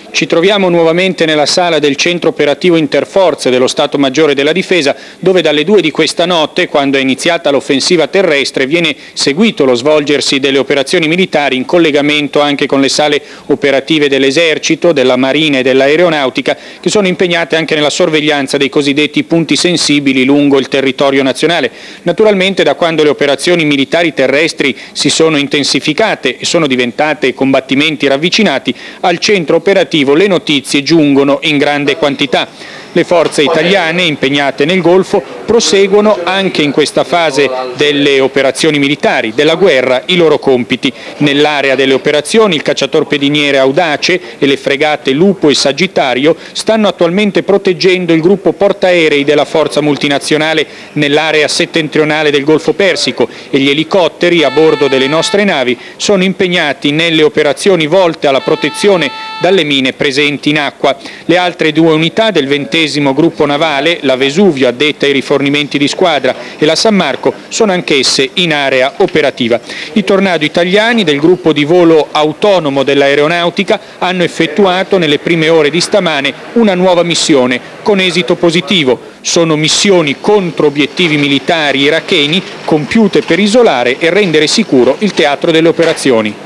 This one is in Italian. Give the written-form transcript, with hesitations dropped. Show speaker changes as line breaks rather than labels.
Ci troviamo nuovamente nella sala del centro operativo interforze dello Stato Maggiore della Difesa, dove dalle 2 di questa notte, quando è iniziata l'offensiva terrestre, viene seguito lo svolgersi delle operazioni militari in collegamento anche con le sale operative dell'Esercito, della Marina e dell'Aeronautica, che sono impegnate anche nella sorveglianza dei cosiddetti punti sensibili lungo il territorio nazionale. Naturalmente, da quando le operazioni militari terrestri si sono intensificate e sono diventate combattimenti ravvicinati, al centro operativo le notizie giungono in grande quantità. Le forze italiane impegnate nel Golfo proseguono anche in questa fase delle operazioni militari, della guerra, i loro compiti. Nell'area delle operazioni il cacciatorpediniere Audace e le fregate Lupo e Sagittario stanno attualmente proteggendo il gruppo portaerei della forza multinazionale nell'area settentrionale del Golfo Persico e gli elicotteri a bordo delle nostre navi sono impegnati nelle operazioni volte alla protezione dalle mine presenti in acqua. Le altre 2 unità del 20° gruppo navale, la Vesuvio addetta ai rifornimenti di squadra e la San Marco, sono anch'esse in area operativa. I Tornado italiani del gruppo di volo autonomo dell'Aeronautica hanno effettuato nelle prime ore di stamane una nuova missione con esito positivo. Sono missioni contro obiettivi militari iracheni compiute per isolare e rendere sicuro il teatro delle operazioni.